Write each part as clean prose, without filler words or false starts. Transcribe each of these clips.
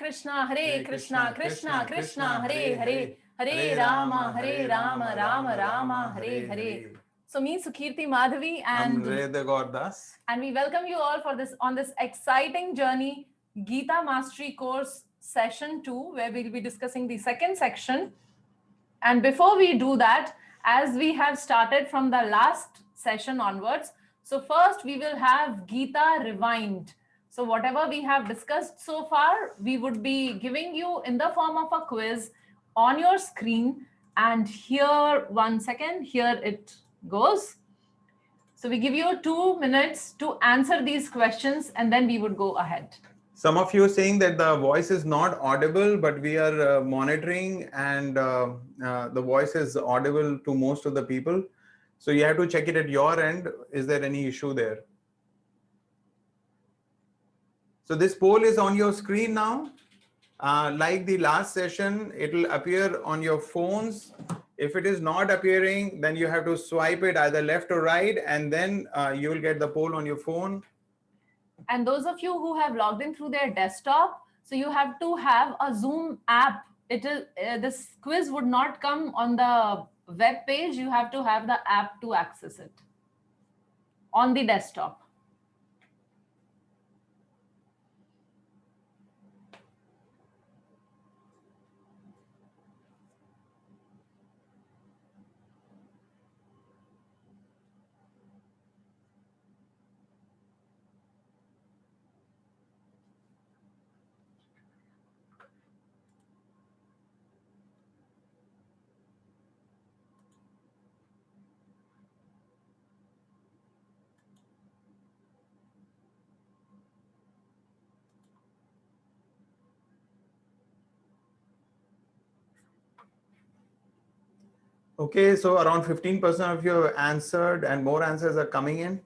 Krishna, Krishna Krishna, Hare Rama, Rama, Hare. So me, Sukirti Madhavi, and Amreda Gordas. And we welcome you all for this exciting journey, Gita Mastery Course Session 2, where we'll be discussing the second section. And before we do that, as we have started from the last session onwards, so first we will have Gita Rewind. So whatever we have discussed so far, we would be giving you in the form of a quiz on your screen. And here, 1 second, here it goes. So we give you 2 minutes to answer these questions, and then we would go ahead. Some of you are saying that the voice is not audible, but we are monitoring, and the voice is audible to most of the people. So you have to check it at your end. Is there any issue there? So this poll is on your screen now. Like the last session, it will appear on your phones. If it is not appearing, then you have to swipe it either left or right, and then you will get the poll on your phone. And those of you who have logged in through their desktop, so you have to have a Zoom app. It is this quiz would not come on the web page. You have to have the app to access it on the desktop. Okay, so around 15% of you have answered, and more answers are coming in.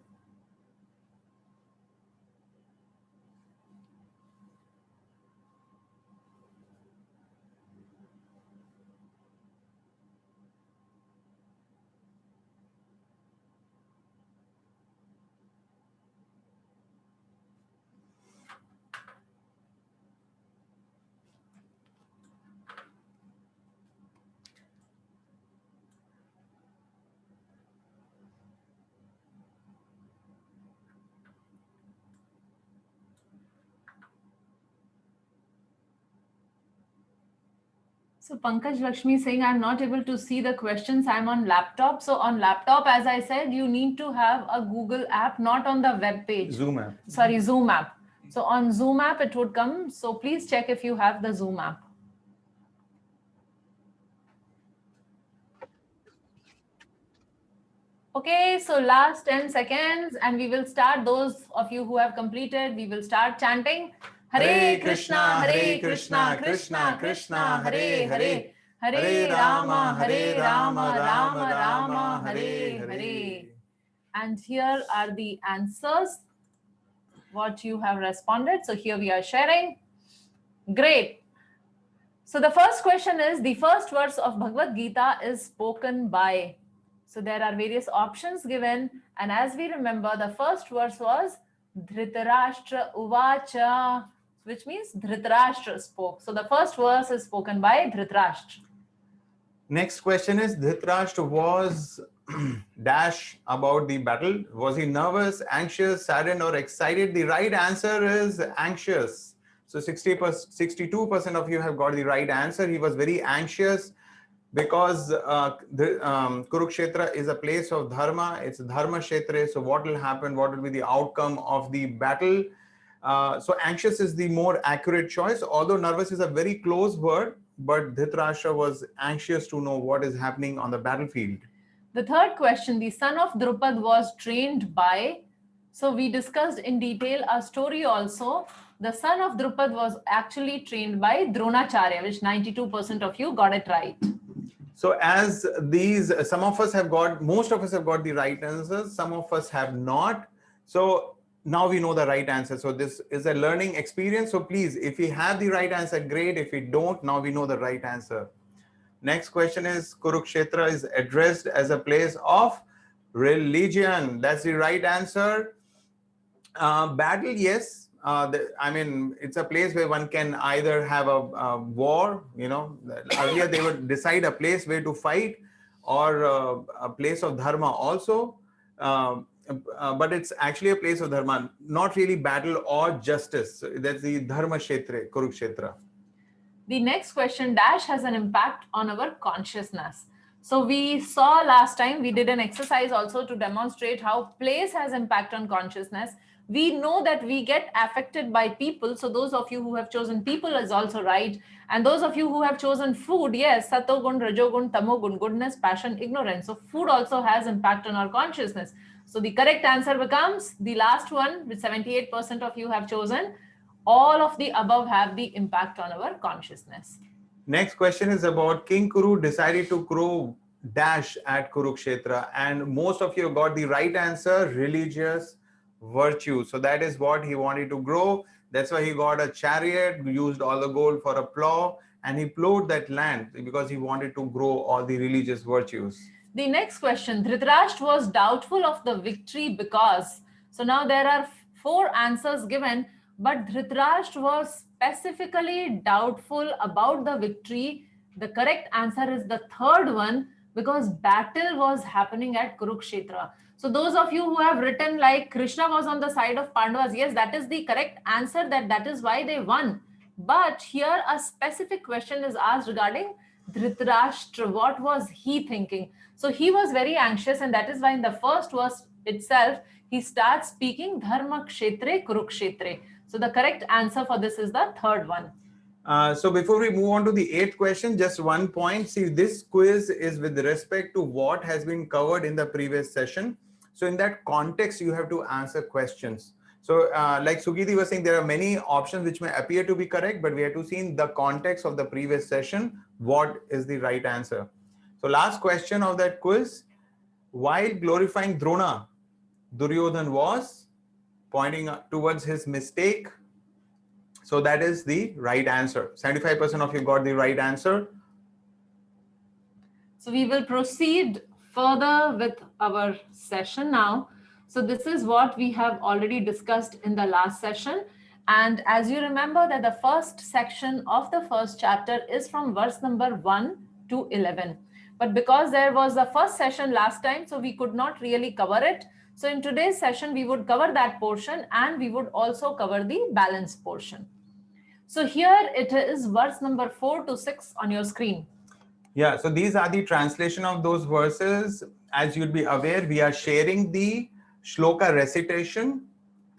So Pankaj Lakshmi is saying, I'm not able to see the questions. I'm on laptop. So on laptop, as I said, you need to have a Google app, not on the web page. Zoom app. Sorry, Zoom app. So on Zoom app, it would come. So please check if you have the Zoom app. Okay, so last 10 seconds, and we will start. Those of you who have completed, we will start chanting. Hare Krishna, Krishna Krishna, Hare Hare, Hare Rama, Rama Rama, Hare Hare. And here are the answers, what you have responded. So here we are sharing. Great. So the first question is, the first verse of Bhagavad Gita is spoken by. So there are various options given. And as we remember, the first verse was Dhritarashtra Uvacha, which means Dhritarashtra spoke. So the first verse is spoken by Dhritarashtra. Next question is, Dhritarashtra was dash about the battle. Was he nervous, anxious, saddened, or excited? The right answer is anxious. So 62% of you have got the right answer. He was very anxious because Kurukshetra is a place of dharma. It's Dharma Kshetra. So what will happen? What will be the outcome of the battle? So anxious is the more accurate choice, although nervous is a very close word, but Dhritarashtra was anxious to know what is happening on the battlefield. The third question, the son of Drupad was trained by. So we discussed in detail a story also. The son of Drupad was actually trained by Dronacharya, which 92% of you got it right. So as these, some of us have got, most of us have got the right answers, some of us have not. So now we know the right answer. So this is a learning experience. So please, if you have the right answer, great. If you don't, now we know the right answer. Next question is, Kurukshetra is addressed as a place of religion. That's the right answer. Battle, yes. I mean, it's a place where one can either have a war, you know, earlier they would decide a place where to fight, or a place of dharma also. Uh, but it's actually a place of dharma, not really battle or justice. So that's the Dharma Kshetra, Kurukshetra. The next question, dash has an impact on our consciousness. So we saw last time, we did an exercise also to demonstrate how place has impact on consciousness. We know that we get affected by people. So those of you who have chosen people is also right. And those of you who have chosen food, yes, satogun, rajogun, tamogun, goodness, passion, ignorance. So food also has impact on our consciousness. So the correct answer becomes the last one, which 78% of you have chosen. All of the above have the impact on our consciousness. Next question is about King Kuru decided to grow dash at Kurukshetra, and most of you got the right answer, religious virtue. So that is what he wanted to grow. That's why he got a chariot, used all the gold for a plow, and he plowed that land because he wanted to grow all the religious virtues. The next question, Dhritarashtra was doubtful of the victory because. So now there are 4 answers given, but Dhritarashtra was specifically doubtful about the victory. The correct answer is the third one, because battle was happening at Kurukshetra. So those of you who have written like Krishna was on the side of Pandavas, yes, that is the correct answer, that is why they won. But here a specific question is asked regarding Dhritarashtra. What was he thinking? So he was very anxious, and that is why in the first verse itself, he starts speaking Dharma Kshetre Kurukshetre. So the correct answer for this is the third one. So before we move on to the 8th question, just one point. See, this quiz is with respect to what has been covered in the previous session. So in that context, you have to answer questions. So like Sugiti was saying, there are many options which may appear to be correct, but we have to see in the context of the previous session, what is the right answer. So last question of that quiz, while glorifying Drona, Duryodhan was pointing towards his mistake. So that is the right answer. 75% of you got the right answer. So we will proceed further with our session now. So this is what we have already discussed in the last session. And as you remember that the first section of the first chapter is from verse number 1 to 11. But because there was the first session last time, so we could not really cover it. So in today's session, we would cover that portion, and we would also cover the balance portion. So here it is verse number 4 to 6 on your screen. Yeah, so these are the translation of those verses. As you'd be aware, we are sharing the shloka recitation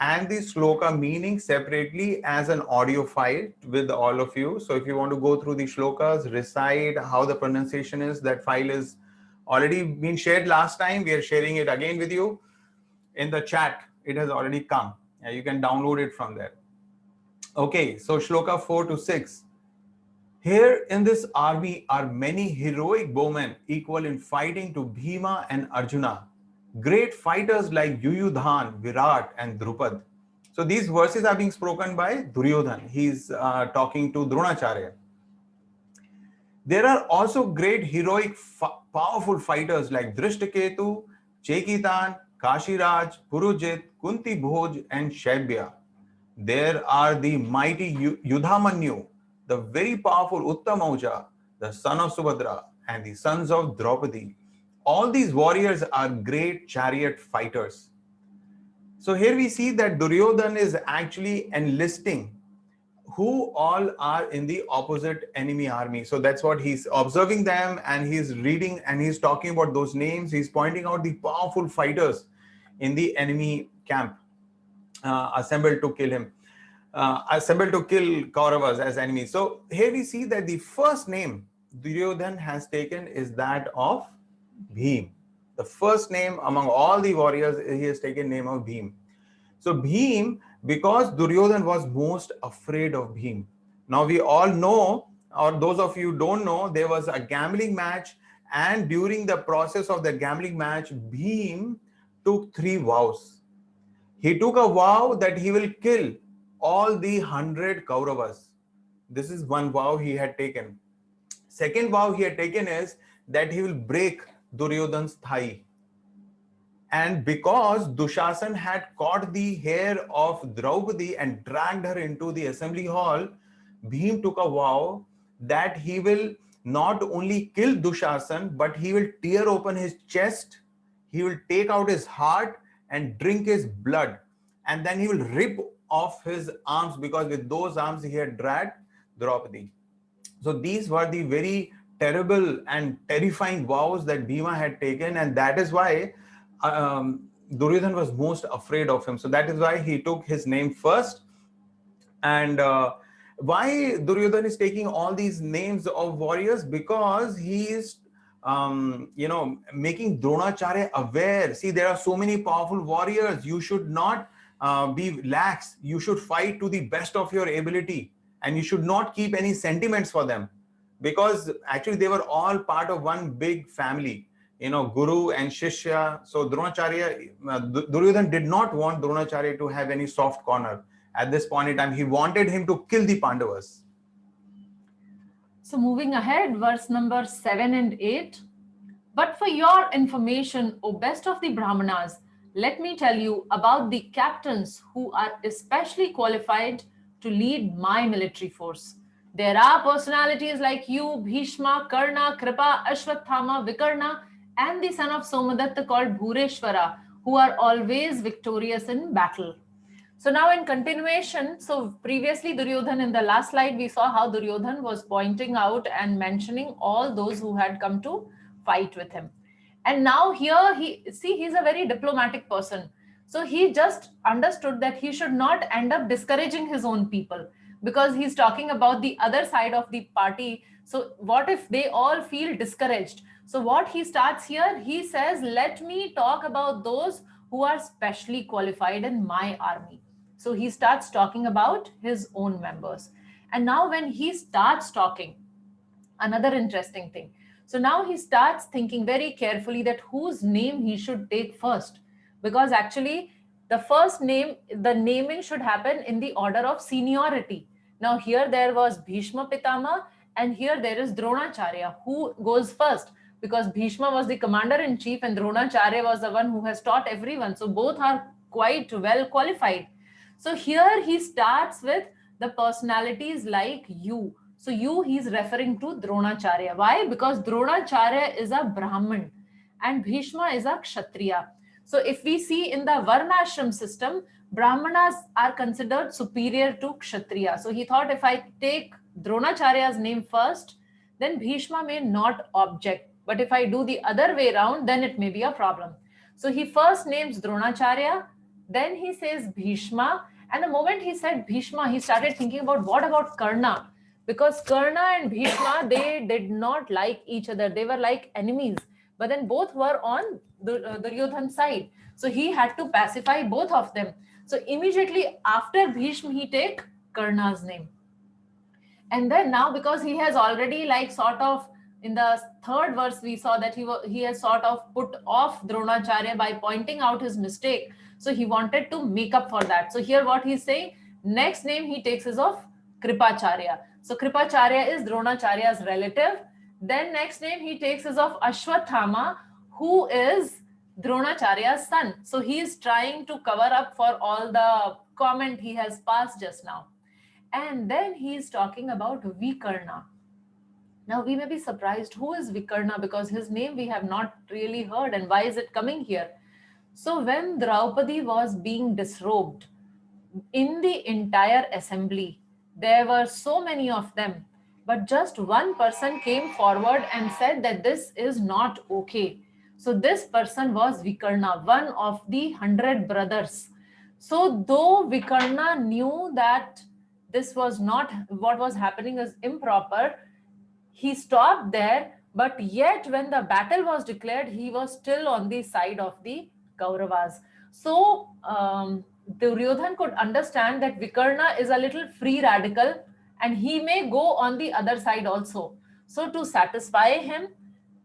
and the shloka meaning separately as an audio file with all of you. So if you want to go through the shlokas, recite how the pronunciation is, that file is already been shared last time. We are sharing it again with you in the chat. It has already come. You can download it from there. Okay, so shloka 4 to 6. Here in this army are many heroic bowmen equal in fighting to Bhima and Arjuna. Great fighters like Yuyudhan, Virat and Drupad. So these verses are being spoken by Duryodhan. He's talking to Dronacharya. There are also great heroic powerful fighters like Drishtaketu, Chekitan, Kashiraj, Purujit, Kunti Bhoj and Shaibya. There are the mighty Yudhamanyu, the very powerful Uttamauja, the son of Subhadra, and the sons of Draupadi. All these warriors are great chariot fighters. So here we see that Duryodhan is actually enlisting who all are in the opposite enemy army. So that's what he's observing them, and he's reading and he's talking about those names. He's pointing out the powerful fighters in the enemy camp assembled to kill him. Assembled to kill Kauravas as enemies. So here we see that the first name Duryodhan has taken is that of Bhim. The first name among all the warriors, he has taken name of Bhim. So Bhim, because Duryodhan was most afraid of Bhim. Now we all know, or those of you don't know, there was a gambling match, and during the process of the gambling match, Bhim took 3 vows. He took a vow that he will kill all the 100 Kauravas. This is one vow he had taken. Second vow he had taken is that he will break Duryodhan's thigh. And because Dushasan had caught the hair of Draupadi and dragged her into the assembly hall, Bhim took a vow that he will not only kill Dushasan, but he will tear open his chest, he will take out his heart and drink his blood, and then he will rip off his arms, because with those arms he had dragged Draupadi. So these were the very terrible and terrifying vows that Bhima had taken, and that is why Duryodhan was most afraid of him. So that is why he took his name first. And why Duryodhan is taking all these names of warriors? Because he is making Dronacharya aware. See, there are so many powerful warriors. You should not be lax. You should fight to the best of your ability, and you should not keep any sentiments for them, because actually they were all part of one big family. Guru and Shishya. So Dronacharya, Duryodhan did not want Dronacharya to have any soft corner. At this point in time, he wanted him to kill the Pandavas. So moving ahead, verse number 7 and 8. But for your information, O best of the Brahmanas, let me tell you about the captains who are especially qualified to lead my military force. There are personalities like you, Bhishma, Karna, Kripa, Ashwathama, Vikarna, and the son of Somadatta called Bhureshwara, who are always victorious in battle. So now in continuation, so previously Duryodhan, in the last slide, we saw how Duryodhan was pointing out and mentioning all those who had come to fight with him. And now here, he's a very diplomatic person. So he just understood that he should not end up discouraging his own people, because he's talking about the other side of the party. So what if they all feel discouraged? So what he starts here, he says, let me talk about those who are specially qualified in my army. So he starts talking about his own members. And now when he starts talking, another interesting thing. So now he starts thinking very carefully that whose name he should take first, because actually the first name, the naming should happen in the order of seniority. Now here there was Bhishma Pitama, and here there is Dronacharya. Who goes first? Because Bhishma was the commander-in-chief and Dronacharya was the one who has taught everyone. So both are quite well qualified. So here he starts with the personalities like you. So you, he's referring to Dronacharya. Why? Because Dronacharya is a Brahmin and Bhishma is a Kshatriya. So if we see in the Varnashram system, Brahmanas are considered superior to Kshatriya. So he thought, if I take Dronacharya's name first, then Bhishma may not object. But if I do the other way around, then it may be a problem. So he first names Dronacharya, then he says Bhishma. And the moment he said Bhishma, he started thinking about what about Karna? Because Karna and Bhishma, they did not like each other. They were like enemies. But then both were on Duryodhan's side. So he had to pacify both of them. So immediately after Bhishma, he take Karna's name. And then now, because he has already like sort of, in the third verse, we saw that he has sort of put off Dronacharya by pointing out his mistake. So he wanted to make up for that. So here what he's saying, next name he takes is of Kripacharya. So Kripacharya is Dronacharya's relative. Then next name he takes is of Ashwathama, who is Dronacharya's son. So he is trying to cover up for all the comment he has passed just now. And then he is talking about Vikarna. Now we may be surprised, who is Vikarna? Because his name we have not really heard, and why is it coming here? So when Draupadi was being disrobed, in the entire assembly, there were so many of them, but just one person came forward and said that this is not okay. So this person was Vikarna, one of the 100 brothers. So though Vikarna knew that this was not, what was happening is improper, he stopped there, but yet when the battle was declared, he was still on the side of the Kauravas. So Duryodhan could understand that Vikarna is a little free radical and he may go on the other side also. So to satisfy him,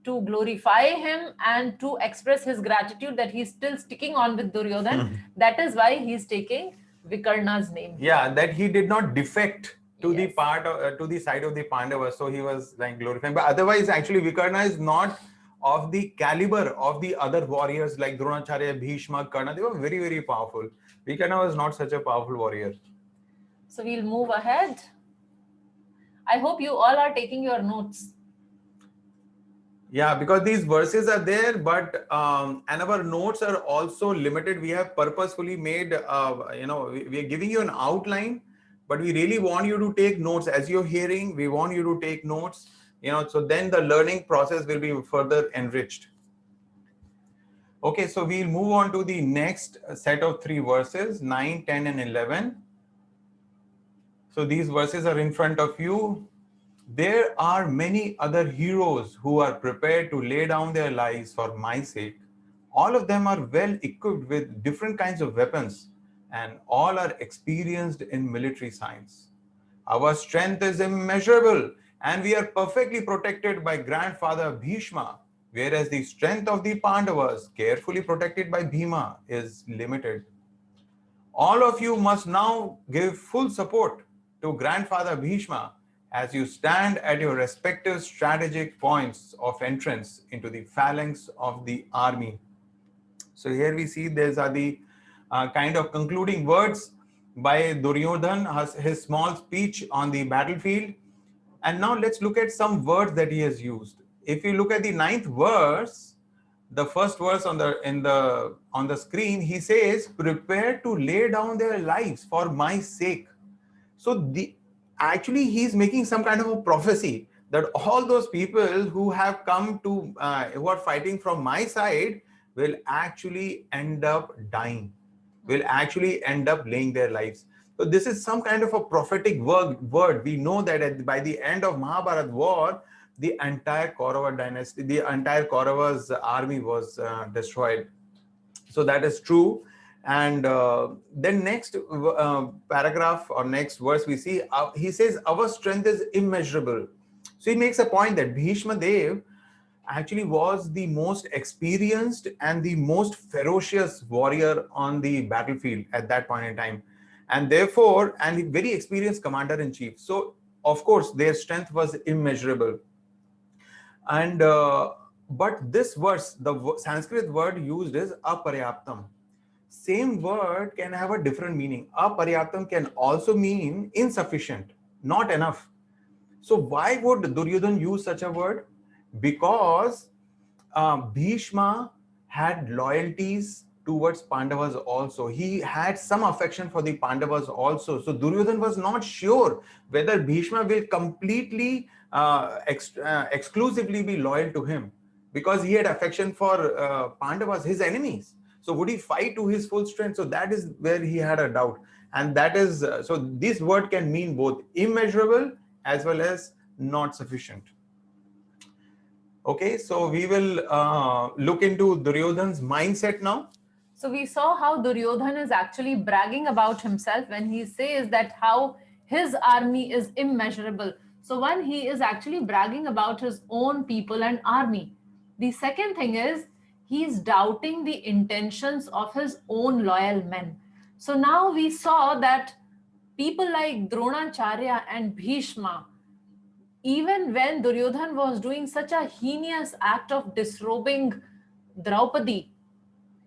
to glorify him, and to express his gratitude that he's still sticking on with Duryodhan, that is why he's taking Vikarna's name. Yeah, that he did not defect to Yes. the part to the side of the Pandavas, so he was like glorifying. But otherwise, actually, Vikarna is not of the caliber of the other warriors like Dronacharya, Bhishma, Karna. They were very, very powerful. Vikarna was not such a powerful warrior. So we'll move ahead. I hope you all are taking your notes. Yeah, because these verses are there, but and our notes are also limited. We have purposefully made, we are giving you an outline, but we really want you to take notes as you're hearing. We want you to take notes, so then the learning process will be further enriched. Okay, so we'll move on to the next set of 3 verses, 9, 10, and 11. So these verses are in front of you. There are many other heroes who are prepared to lay down their lives for my sake. All of them are well equipped with different kinds of weapons, and all are experienced in military science. Our strength is immeasurable, and we are perfectly protected by grandfather Bhishma, whereas the strength of the Pandavas, carefully protected by Bhima, is limited. All of you must now give full support to grandfather Bhishma as you stand at your respective strategic points of entrance into the phalanx of the army. So here we see these are the kind of concluding words by Duryodhan, his small speech on the battlefield. And now let's look at some words that he has used. If you look at the 9th verse, the first verse on the screen, he says, "Prepare to lay down their lives for my sake." So actually he's making some kind of a prophecy that all those people who have come to who are fighting from my side will actually end up dying, will actually end up laying their lives. So this is some kind of a prophetic word. We know that by the end of Mahabharat war, the entire Kaurava dynasty, the entire Kaurava's army was destroyed. So that is true. And then next paragraph or next verse we see, he says, our strength is immeasurable. So he makes a point that Bhishma Dev actually was the most experienced and the most ferocious warrior on the battlefield at that point in time. And therefore, and very experienced commander-in-chief. So, of course, their strength was immeasurable. And but this verse, the Sanskrit word used is aparyaptam. Same word can have a different meaning. Aparyaptam can also mean insufficient, not enough. So why would Duryodhan use such a word? Because Bhishma had loyalties towards Pandavas also. He had some affection for the Pandavas also. So Duryodhan was not sure whether Bhishma will completely, exclusively be loyal to him, because he had affection for Pandavas, his enemies. So would he fight to his full strength? So that is where he had a doubt. And that is, so this word can mean both immeasurable as well as not sufficient. Okay, so we will look into Duryodhan's mindset now. So we saw how Duryodhan is actually bragging about himself when he says that how his army is immeasurable. So one, he is actually bragging about his own people and army. The second thing is he's doubting the intentions of his own loyal men. So now we saw that people like Dronacharya and Bhishma, even when Duryodhan was doing such a heinous act of disrobing Draupadi,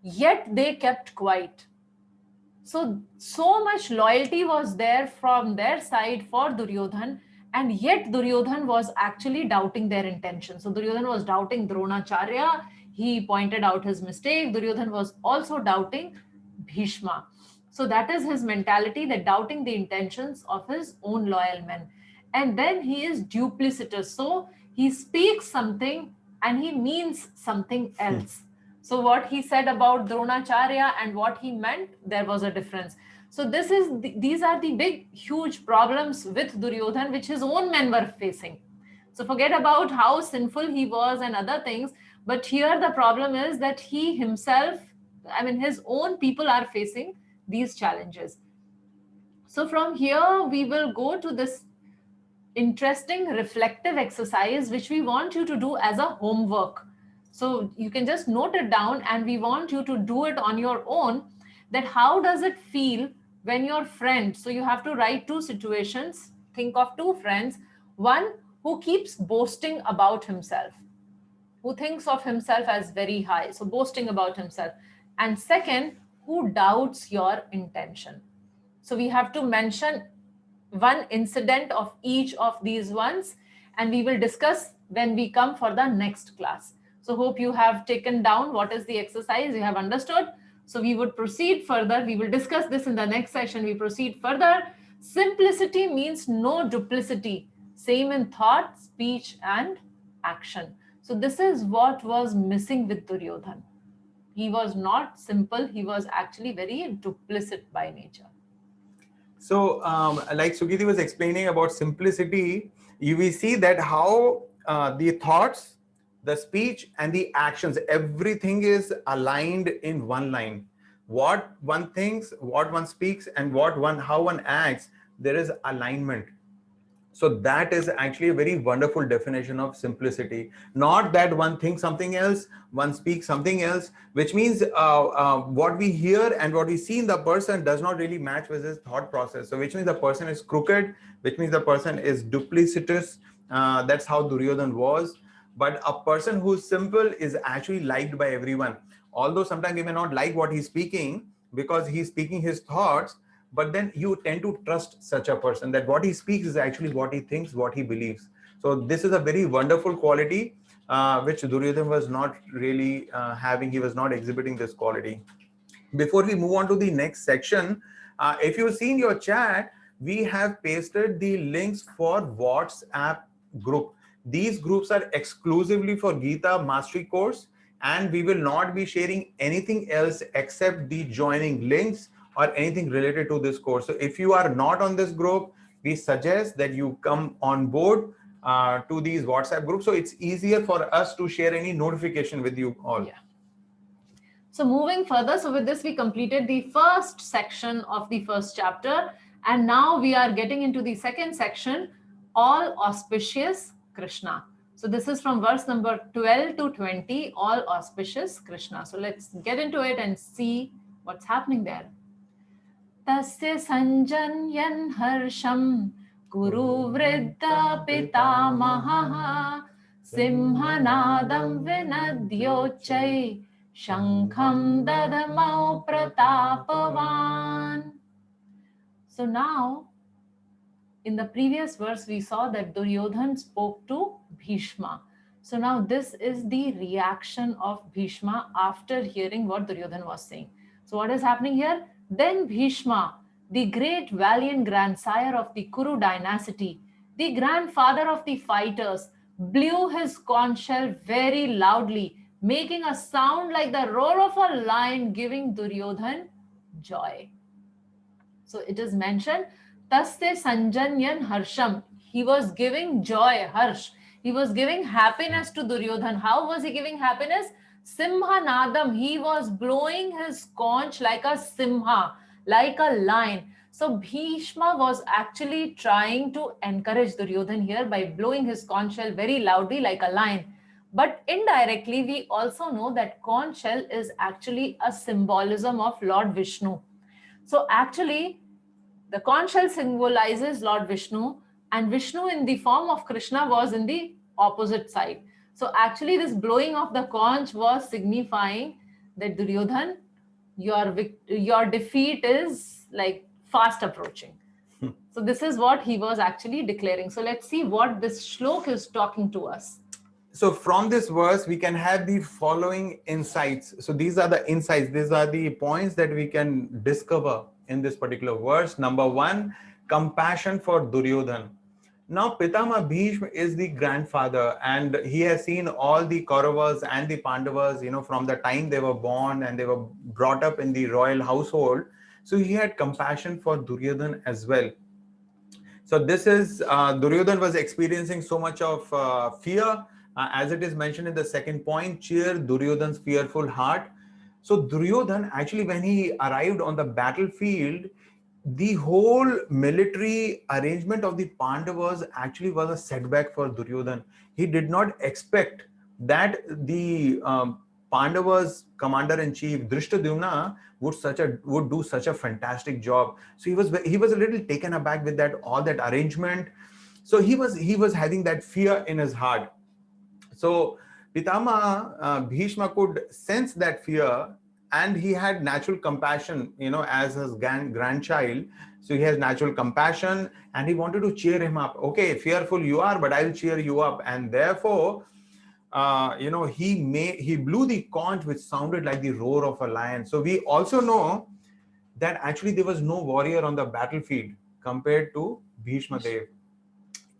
yet they kept quiet. So much loyalty was there from their side for Duryodhan, and yet Duryodhan was actually doubting their intention. So Duryodhan was doubting Dronacharya. He pointed out his mistake. Duryodhan was also doubting Bhishma. So that is his mentality, that doubting the intentions of his own loyal men. And then he is duplicitous. So he speaks something and he means something else. So what he said about Dronacharya and what he meant, there was a difference. So these are the big, huge problems with Duryodhan, which his own men were facing. So forget about how sinful he was and other things. But here the problem is that he himself, his own people are facing these challenges. So from here, we will go to this interesting reflective exercise, which we want you to do as a homework. So you can just note it down, and we want you to do it on your own, that how does it feel when your friend, so you have to write 2 situations, think of 2 friends, one who keeps boasting about himself, who thinks of himself as very high, so boasting about himself. And second, who doubts your intention. So we have to mention one incident of each of these ones, and we will discuss when we come for the next class. So hope you have taken down what is the exercise, you have understood. So we would proceed further. We will discuss this in the next session. We proceed further. Simplicity means no duplicity, same in thought, speech, and action. So this is what was missing with Duryodhan. He was not simple, he was actually very duplicit by nature. So, like Sugiti was explaining about simplicity, you will see that how the thoughts, the speech, and the actions, everything is aligned in one line. What one thinks, what one speaks, and how one acts, there is alignment. So that is actually a very wonderful definition of simplicity. Not that one thinks something else, one speaks something else, which means what we hear and what we see in the person does not really match with his thought process. So which means the person is crooked, which means the person is duplicitous. That's how Duryodhan was. But a person who's simple is actually liked by everyone. Although sometimes you may not like what he's speaking because he's speaking his thoughts, but then you tend to trust such a person that what he speaks is actually what he thinks, what he believes. So this is a very wonderful quality which Duryodhan was not really having. He was not exhibiting this quality. Before we move on to the next section, if you see in your chat, we have pasted the links for WhatsApp group. These groups are exclusively for Gita Mastery course, and we will not be sharing anything else except the joining links or anything related to this course. So if you are not on this group, we suggest that you come on board to these WhatsApp groups. So it's easier for us to share any notification with you all. Yeah. So moving further, so with this, we completed the first section of the first chapter. And now we are getting into the second section, all auspicious Krishna. So this is from verse number 12 to 20, all auspicious Krishna. So let's get into it and see what's happening there. Tasya sanjanyan harsham guru vriddha pitamaha simhanadam vinadyochai shankham dadamau pratapavan. So now, in the previous verse, we saw that Duryodhan spoke to Bhishma. So now this is the reaction of Bhishma after hearing what Duryodhan was saying. So what is happening here? Then Bhishma, the great valiant grandsire of the Kuru dynasty, the grandfather of the fighters, blew his conch shell very loudly, making a sound like the roar of a lion, giving Duryodhan joy. So it is mentioned, Tasya sanjanyan harsham. He was giving joy, harsh. He was giving happiness to Duryodhan. How was he giving happiness? Simha nadam. He was blowing his conch like a simha, like a lion. So Bhishma was actually trying to encourage Duryodhan here by blowing his conch shell very loudly like a lion. But indirectly, we also know that conch shell is actually a symbolism of Lord Vishnu. So actually, the conch shell symbolizes Lord Vishnu, and Vishnu in the form of Krishna was in the opposite side. So actually, this blowing of the conch was signifying that Duryodhan, your defeat is like fast approaching. So this is what he was actually declaring. So let's see what this shlok is talking to us. So from this verse, we can have the following insights. So these are the insights. These are the points that we can discover in this particular verse. Number one, compassion for Duryodhan. Now, Pitama Bhishma is the grandfather, and he has seen all the Kauravas and the Pandavas, from the time they were born and they were brought up in the royal household. So he had compassion for Duryodhan as well. So this is, Duryodhan was experiencing so much of fear, as it is mentioned in the second point, cheer Duryodhan's fearful heart. So Duryodhan, actually, when he arrived on the battlefield, the whole military arrangement of the Pandavas actually was a setback for Duryodhan. He did not expect that the Pandavas commander-in-chief Drishtadyumna would do such a fantastic job. So he was a little taken aback with all that arrangement. So he was having that fear in his heart. So Pitama Bhishma could sense that fear, and he had natural compassion, as his grandchild. So he has natural compassion, and he wanted to cheer him up. Okay, fearful you are, but I'll cheer you up. And therefore, he blew the conch, which sounded like the roar of a lion. So we also know that actually there was no warrior on the battlefield compared to Bhishma Dev.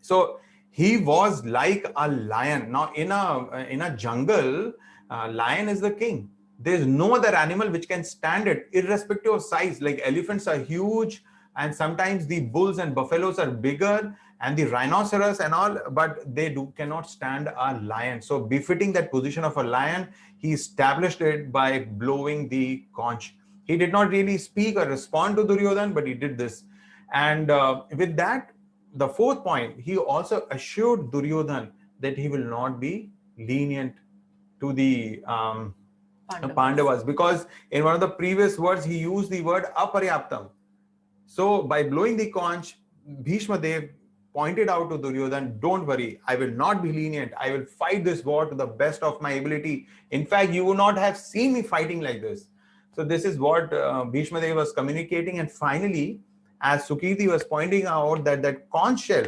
So he was like a lion. Now in a jungle, lion is the king. There's no other animal which can stand it, irrespective of size. Like elephants are huge, and sometimes the bulls and buffaloes are bigger, and the rhinoceros and all, but they cannot stand a lion. So befitting that position of a lion, he established it by blowing the conch. He did not really speak or respond to Duryodhan, but he did this. And with that, the fourth point, he also assured Duryodhan that he will not be lenient to the Pandavas, because in one of the previous words, he used the word aparyaptam. So by blowing the conch, Bhishma Dev pointed out to Duryodhan, don't worry, I will not be lenient. I will fight this war to the best of my ability. In fact, you would not have seen me fighting like this. So this is what Bhishma Dev was communicating. And finally, as Sukirti was pointing out, that conch shell,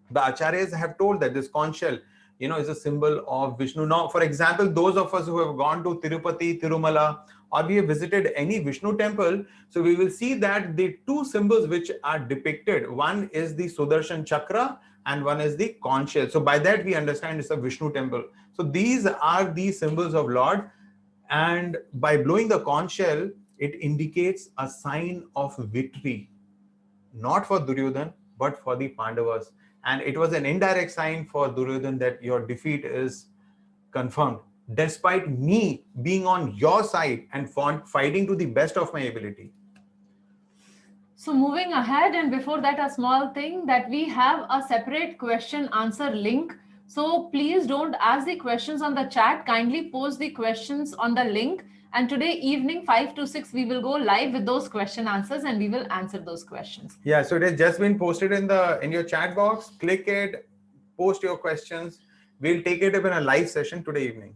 the acharyas have told that this conch shell, is a symbol of Vishnu. Now, for example, those of us who have gone to Tirupati, Tirumala, or we have visited any Vishnu temple, so we will see that the two symbols which are depicted, one is the Sudarshan Chakra and one is the conch shell. So by that we understand it's a Vishnu temple. So these are the symbols of Lord, and by blowing the conch shell, it indicates a sign of victory, not for Duryodhan, but for the Pandavas. And it was an indirect sign for Duryodhan that your defeat is confirmed, despite me being on your side and fighting to the best of my ability. So moving ahead, and before that, a small thing that we have a separate question answer link. So please don't ask the questions on the chat. Kindly post the questions on the link. And today evening 5 to 6, we will go live with those question answers and we will answer those questions. Yeah, so it has just been posted in your chat box. Click it, post your questions. We'll take it up in a live session today evening.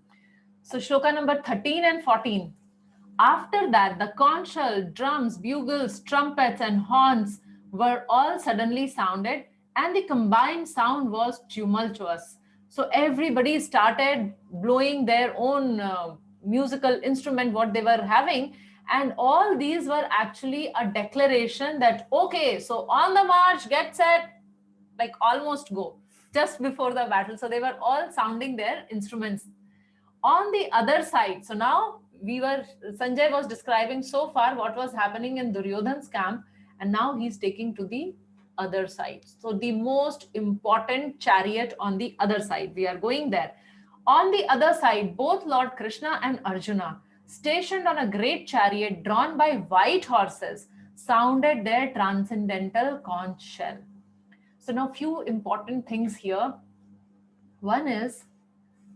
So shloka number 13 and 14. After that, the conch shell, drums, bugles, trumpets, and horns were all suddenly sounded, and the combined sound was tumultuous. So everybody started blowing their own musical instrument, what they were having. And all these were actually a declaration that, okay, so on the march, get set, like almost go, just before the battle. So they were all sounding their instruments. On the other side, so now Sanjay was describing so far what was happening in Duryodhan's camp, and now he's taking to the other side. So the most important chariot on the other side, we are going there. On the other side, both Lord Krishna and Arjuna, stationed on a great chariot drawn by white horses, sounded their transcendental conch shell. So now few important things here. One is,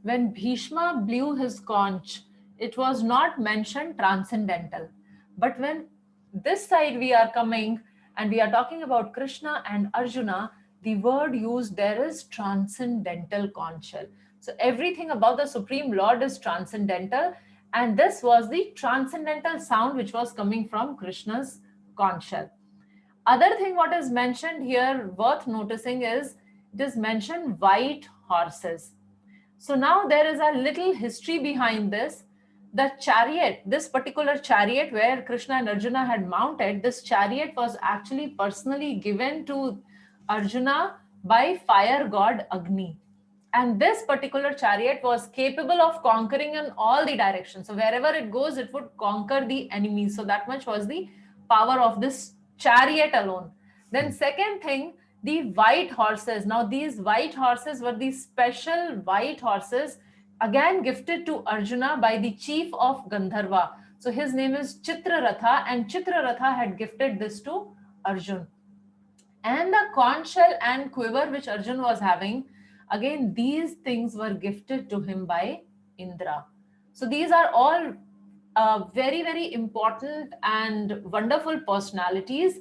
when Bhishma blew his conch, it was not mentioned transcendental. But when this side we are coming and we are talking about Krishna and Arjuna, the word used there is transcendental conch shell. So everything about the Supreme Lord is transcendental, and this was the transcendental sound which was coming from Krishna's conch shell. Other thing what is mentioned here worth noticing is, it is mentioned white horses. So now there is a little history behind this. The chariot, this particular chariot where Krishna and Arjuna had mounted, this chariot was actually personally given to Arjuna by fire god Agni. And this particular chariot was capable of conquering in all the directions. So wherever it goes, it would conquer the enemy. So that much was the power of this chariot alone. Then second thing, the white horses. Now these white horses were the special white horses, again gifted to Arjuna by the chief of Gandharva. So his name is Chitraratha, and Chitraratha had gifted this to Arjun. And the conch shell and quiver which Arjun was having, again these things were gifted to him by Indra. So these are all very, very important and wonderful personalities.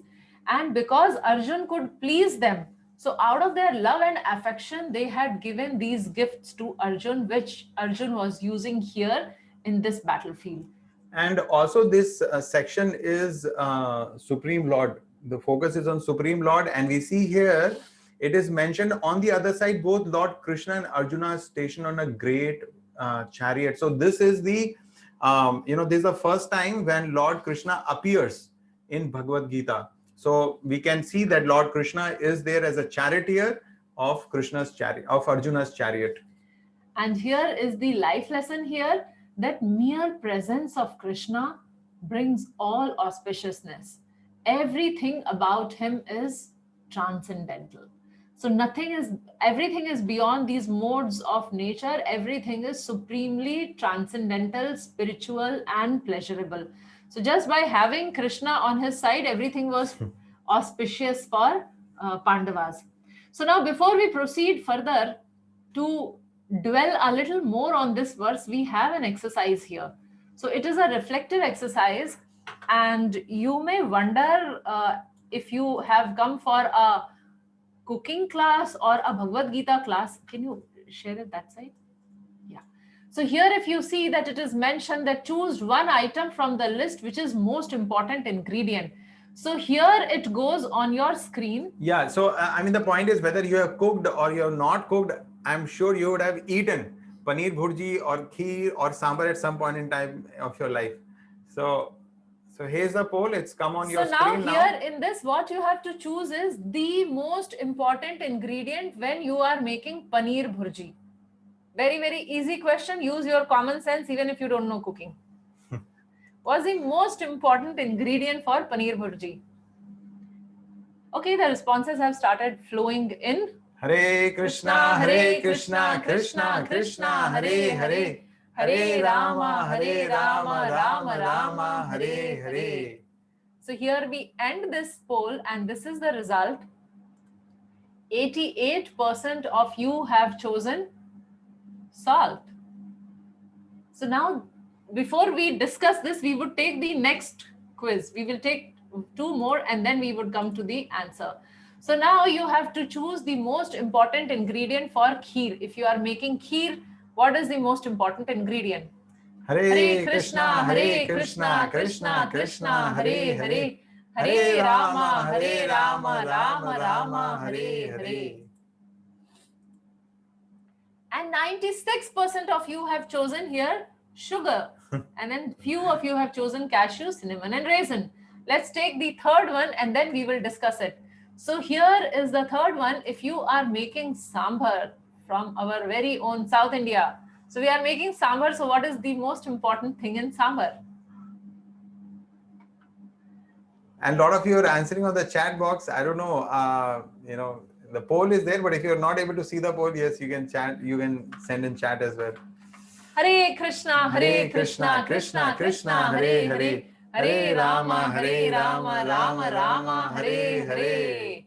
And because Arjun could please them, So out of their love and affection, they had given these gifts to Arjun, which Arjun was using here in this battlefield. And also this section is Supreme Lord. The focus is on Supreme Lord, and we see here it is mentioned on the other side, both Lord Krishna and Arjuna are stationed on a great chariot. So this is the, this is the first time when Lord Krishna appears in Bhagavad Gita. So we can see that Lord Krishna is there as a charioteer of Krishna's chariot, of Arjuna's chariot. And here is the life lesson here, that mere presence of Krishna brings all auspiciousness. Everything about him is transcendental. So everything is beyond these modes of nature. Everything is supremely transcendental, spiritual, and pleasurable. So just by having Krishna on his side, everything was auspicious for Pandavas. So now before we proceed further to dwell a little more on this verse, we have an exercise here. So it is a reflective exercise, and you may wonder if you have come for a cooking class or a Bhagavad Gita class. Can you share it that side? Yeah. So here if you see that it is mentioned that choose one item from the list which is most important ingredient. So here it goes on your screen. Yeah, so the point is whether you have cooked or you have not cooked, I'm sure you would have eaten paneer bhurji or kheer or sambar at some point in time of your life. So here's the poll. It's come on your screen now. So now here in this, what you have to choose is the most important ingredient when you are making paneer bhurji. Very, very easy question. Use your common sense even if you don't know cooking. What's the most important ingredient for paneer bhurji? Okay, the responses have started flowing in. Hare Krishna, Hare Krishna, Krishna Krishna, Hare Hare, Hare Rama, Rama Rama, Hare Hare. So here we end this poll, and this is the result. 88% of you have chosen salt. So now, before we discuss this, we would take the next quiz. We will take 2 more and then we would come to the answer. So now you have to choose the most important ingredient for kheer. If you are making kheer, what is the most important ingredient? Hare Krishna, Hare Krishna, Krishna Krishna, Hare Hare, Hare Rama, Rama Rama, Hare Hare. And 96% of you have chosen here sugar. And then few of you have chosen cashew, cinnamon, and raisin. Let's take the third one and then we will discuss it. So here is the third one. If you are making sambar from our very own South India. So we are making sambar. So what is the most important thing in sambar? And a lot of you are answering on the chat box. I don't know, the poll is there, but if you're not able to see the poll, yes, you can chat, you can send in chat as well. Hare Krishna, Hare Krishna, Krishna Krishna, Hare Hare, Hare Rama, Rama Rama, Hare Hare.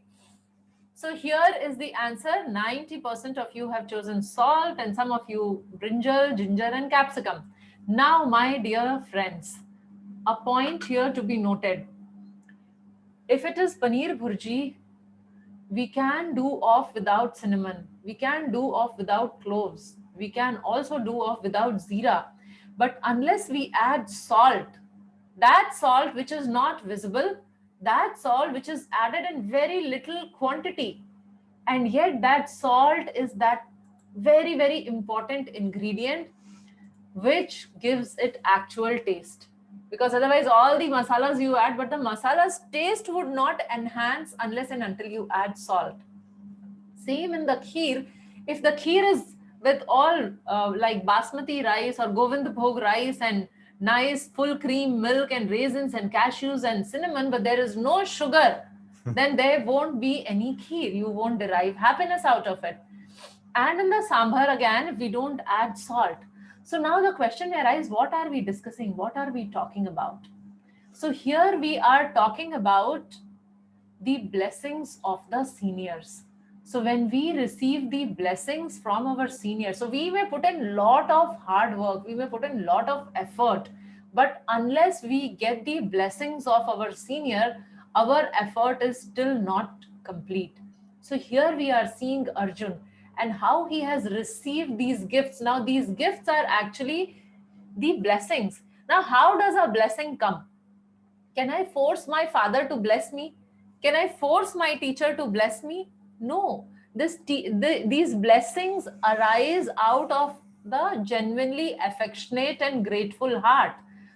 So here is the answer. 90% of you have chosen salt and some of you brinjal, ginger and capsicum. Now, my dear friends, a point here to be noted. If it is paneer bhurji, we can do off without cinnamon. We can do off without cloves. We can also do off without zira. But unless we add salt, that salt which is not visible, that salt which is added in very little quantity, and yet that salt is that very, very important ingredient which gives it actual taste. Because otherwise all the masalas you add, but the masala's taste would not enhance unless and until you add salt. Same in the kheer. If the kheer is with all like basmati rice or Govind Bhog rice and nice full cream milk and raisins and cashews and cinnamon, but there is no sugar, then there won't be any kheer. You won't derive happiness out of it. And in the sambar again, if we don't add salt. So now the question arises, what are we discussing? What are we talking about? So here we are talking about the blessings of the seniors. So when we receive the blessings from our seniors, so we may put in a lot of hard work, we may put in a lot of effort, but unless we get the blessings of our senior, our effort is still not complete. So here we are seeing Arjun and how he has received these gifts. Now these gifts are actually the blessings. Now how does a blessing come? Can I force my father to bless me? Can I force my teacher to bless me? No. These blessings arise out of the genuinely affectionate and grateful heart.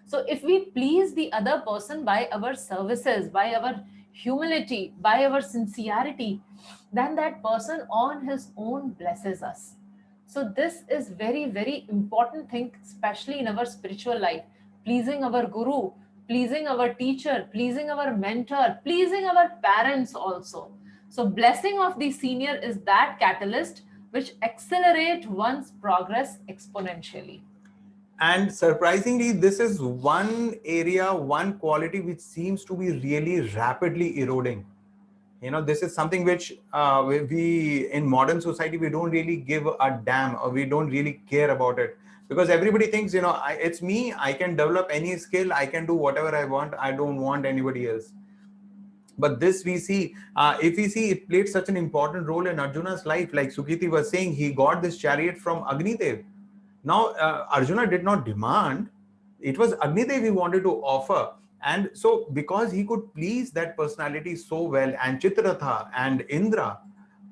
So if we please the other person by our services, by our humility, by our sincerity, then that person on his own blesses us. So this is very, very important thing, especially in our spiritual life. Pleasing our guru, pleasing our teacher, pleasing our mentor, pleasing our parents also. So blessing of the senior is that catalyst which accelerate one's progress exponentially. And surprisingly, this is one area, one quality which seems to be really rapidly eroding. This is something which we in modern society, we don't really give a damn, or we don't really care about it, because everybody thinks, it's me, I can develop any skill, I can do whatever I want, I don't want anybody else. But this we see, if we see, it played such an important role in Arjuna's life. Like Sukhriti was saying, he got this chariot from Agnidev. Now, Arjuna did not demand, it was Agnidev he wanted to offer. And so, because he could please that personality so well, and Chitraratha and Indra,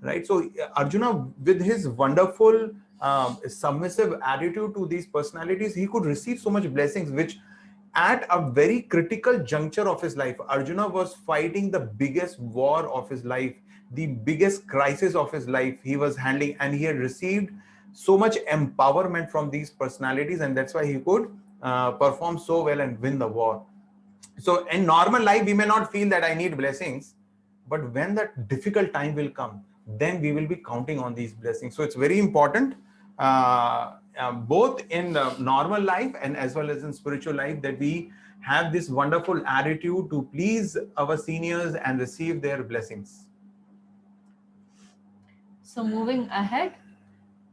right? So, Arjuna, with his wonderful, submissive attitude to these personalities, he could receive so much blessings, which at a very critical juncture of his life, Arjuna was fighting the biggest war of his life, the biggest crisis of his life he was handling, and he had received so much empowerment from these personalities, and that's why he could perform so well and win the war. So in normal life, we may not feel that I need blessings, but when that difficult time will come, then we will be counting on these blessings. So it's very important, both in normal life and as well as in spiritual life, that we have this wonderful attitude to please our seniors and receive their blessings. So moving ahead,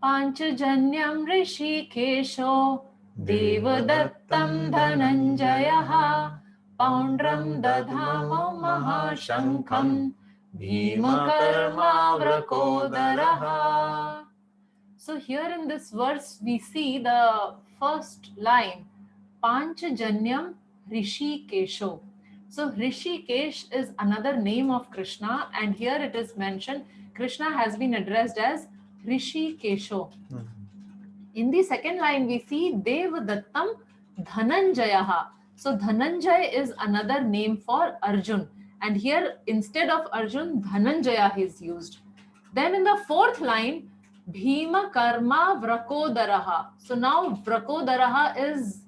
Panchajanyam Rishikesho Devadattam Dhananjayaha Poundram Dadhamo Mahashankham Bhimakarma Vrakodaraha. So here in this verse, we see the first line, Panchajanyam Rishikesho. So Rishikesh is another name of Krishna, and here it is mentioned Krishna has been addressed as Rishikesho. In the second line, we see Devadattam Dhananjayaha. So Dhananjay is another name for Arjun, and here instead of Arjun, Dhananjaya is used. Then in the fourth line, Bhima Karma Vrakodaraha. So now Vrakodaraha is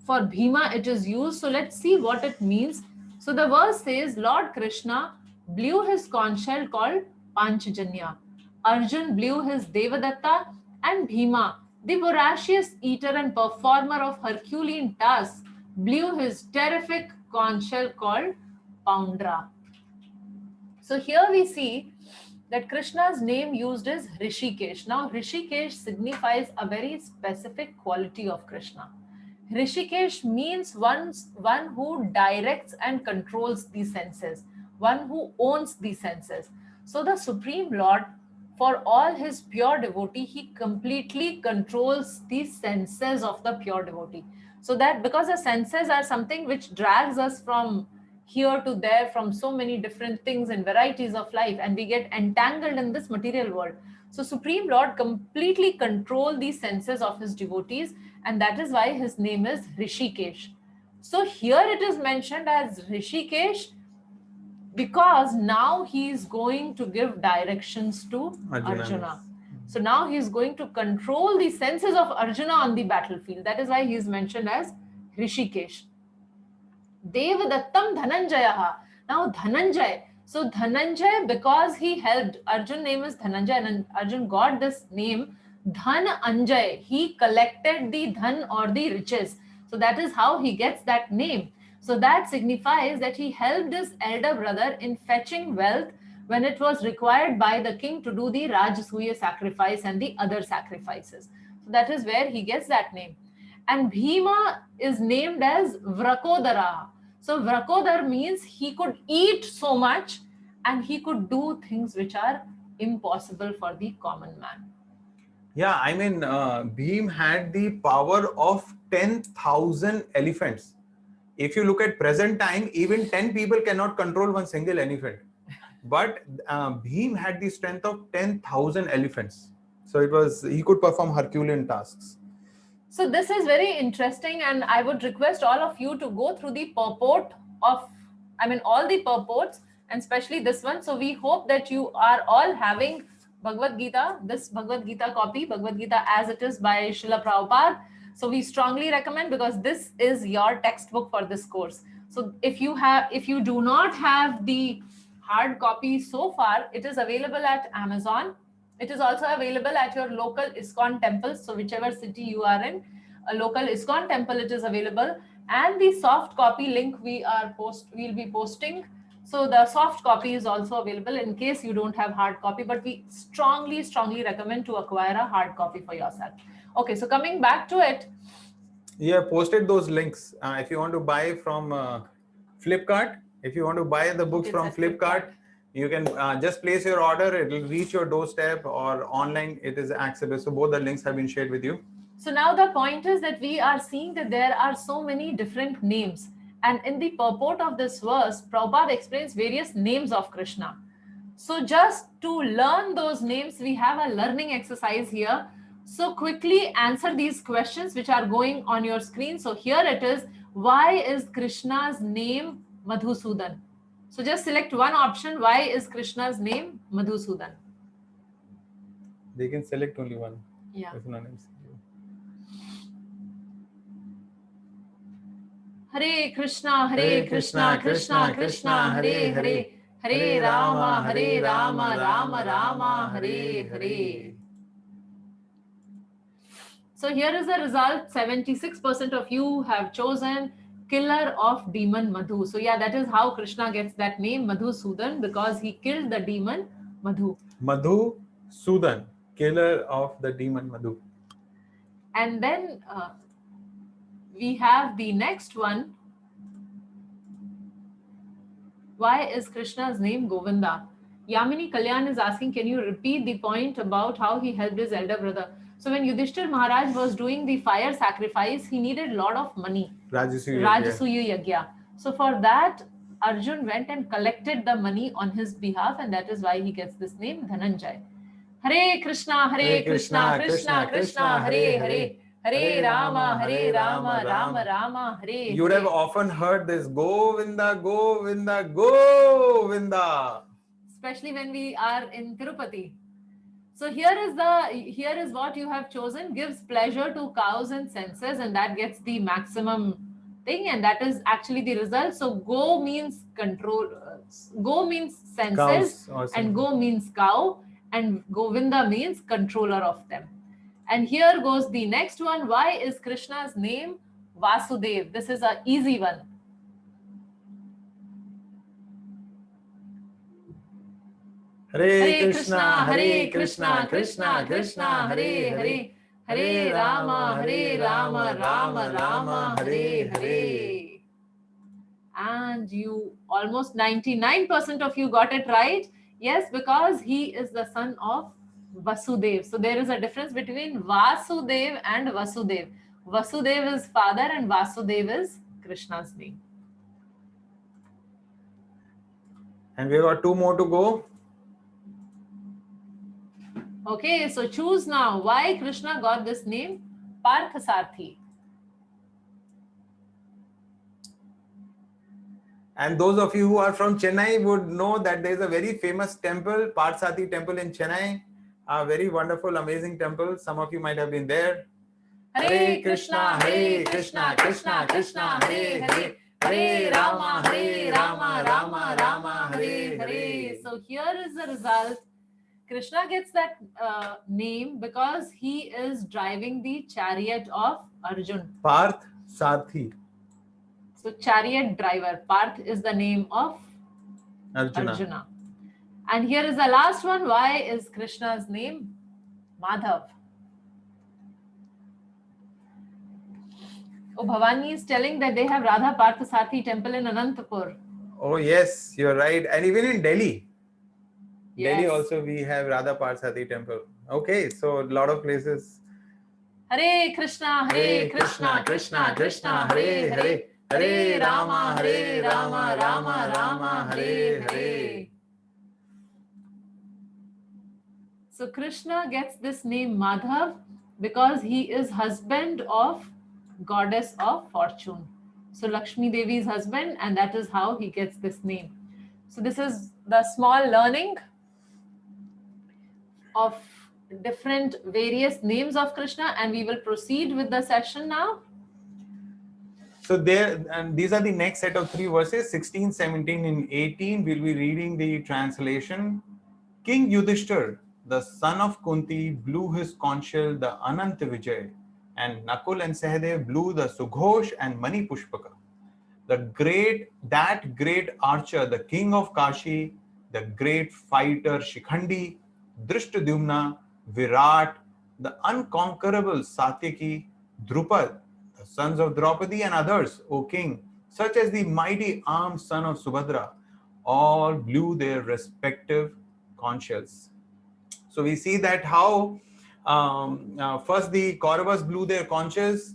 for Bhima it is used. So let's see what it means. So the verse says, Lord Krishna blew his conch shell called Panchajanya. Arjun blew his Devadatta, and Bhima, the voracious eater and performer of Herculean tasks, blew his terrific conch shell called Poundra. So here we see that Krishna's name used is Rishikesh. Now Rishikesh signifies a very specific quality of Krishna. Rishikesh means one who directs and controls the senses, one who owns the senses. So the Supreme Lord, for all his pure devotee, he completely controls the senses of the pure devotee. So that because the senses are something which drags us from here to there, from so many different things and varieties of life, and we get entangled in this material world. So Supreme Lord completely control the senses of his devotees, and that is why his name is Rishikesh. So here it is mentioned as Rishikesh because now he is going to give directions to Arjuna. So now he is going to control the senses of Arjuna on the battlefield. That is why he is mentioned as Rishikesh. Devadattam Dhananjayaha. Now Dhananjay. So Dhananjay, because he helped, Arjun name is Dhananjay, and Arjun got this name Dhan Anjay. He collected the dhan or the riches. So that is how he gets that name. So that signifies that he helped his elder brother in fetching wealth when it was required by the king to do the Rajasuya sacrifice and the other sacrifices. So that is where he gets that name. And Bhima is named as Vrakodara. So Vrakodar means he could eat so much and he could do things which are impossible for the common man. Yeah, I mean, Bhim had the power of 10,000 elephants. If you look at present time, even 10 people cannot control one single elephant. But Bhim had the strength of 10,000 elephants. So he could perform Herculean tasks. So this is very interesting, and I would request all of you to go through the purport of, all the purports, and especially this one. So we hope that you are all having Bhagavad Gita, this Bhagavad Gita copy, Bhagavad Gita as it is by Srila Prabhupada. So we strongly recommend, because this is your textbook for this course. So if you do not have the hard copy so far, it is available at Amazon. It is also available at your local ISKCON temples. So whichever city you are in, a local ISKCON temple, it is available. And the soft copy link we'll be posting. So the soft copy is also available in case you don't have hard copy, but we strongly recommend to acquire a hard copy for yourself. Okay, so coming back to it. Yeah, posted those links. If you want to buy from Flipkart, if you want to buy the books from Flipkart, you can just place your order. It will reach your doorstep, or online it is accessible. So both the links have been shared with you. So now the point is that we are seeing that there are so many different names. And in the purport of this verse, Prabhupada explains various names of Krishna. So just to learn those names, we have a learning exercise here. So quickly answer these questions which are going on your screen. So here it is. Why is Krishna's name Madhusudan? So just select one option. Why is Krishna's name Madhusudan? They can select only one. Yeah. Hare Krishna, Hare Krishna, Krishna Krishna, Hare Hare, Hare Rama, Rama Rama, Hare Hare. So here is the result. 76% of you have chosen killer of demon Madhu. So yeah, that is how Krishna gets that name, Madhusudan, because he killed the demon Madhu. Madhusudan, killer of the demon Madhu. And then we have the next one. Why is Krishna's name Govinda? Yamini Kalyan is asking, can you repeat the point about how he helped his elder brother? So when Yudhishthir Maharaj was doing the fire sacrifice, he needed a lot of money. Rajasuya Yagya. So for that, Arjun went and collected the money on his behalf, and that is why he gets this name Dhananjay. Hare Krishna, Hare Krishna, Krishna Krishna, Hare Hare. Hare Rama, Rama Rama, Hare. You would have often heard this Govinda, Govinda, Govinda. Especially when we are in Tirupati. So here is what you have chosen. Gives pleasure to cows and senses, and that gets the maximum thing, and that is actually the result. So go means control, go means senses, and go means cow, and Govinda means controller of them. And here goes the next one. Why is Krishna's name Vasudev? This is an easy one. Hare Krishna, Hare Krishna, Krishna Krishna, Hare Hare. Hare Rama, Rama Rama, Hare Hare. And you almost 99% of you got it right. Yes, because he is the son of Vasudev. So there is a difference between Vasudev and Vasudev. Vasudev is father and Vasudev is Krishna's name. And we got two more to go. Okay, so choose now. Why Krishna got this name? Parthasarthi. And those of you who are from Chennai would know that there is a very famous temple, Parthasarthi temple in Chennai. A very wonderful, amazing temple. Some of you might have been there. Hare Krishna, Hare Krishna, Krishna Krishna, Hare Hare. Hare Rama, Rama Rama, Hare Hare. So here is the result. Krishna gets that name because he is driving the chariot of Arjun. Parthasarthi. So chariot driver. Parth is the name of Arjuna. And here is the last one. Why is Krishna's name Madhav? Oh, Bhavani is telling that they have Radha Parthasarthi temple in Anantapur. Oh yes, you're right. And even in Delhi. Delhi Yes. also we have Radha Parsati temple. Okay, so a lot of places. Hare Krishna, Hare Krishna, Krishna Krishna, Hare Hare, Hare Rama, Rama Rama, Hare Hare. So Krishna gets this name Madhav because he is husband of goddess of fortune. So Lakshmi Devi's husband, and that is how he gets this name. So this is the small learning of different various names of Krishna, and we will proceed with the session now. So there, and these are the next set of 3 verses, 16, 17, and 18. We'll be reading the translation. King Yudhishthir, the son of Kunti, blew his conch shell, the Anant Vijay, and Nakul and Sahadev blew the Sughosh and Mani Pushpaka. That great archer, the king of Kashi, the great fighter Shikhandi, Drishtadyumna, Virat, the unconquerable Satyaki, Drupad, the sons of Draupadi and others, O king, such as the mighty armed son of Subhadra, all blew their respective conch shells. So we see that how first the Kauravas blew their conches,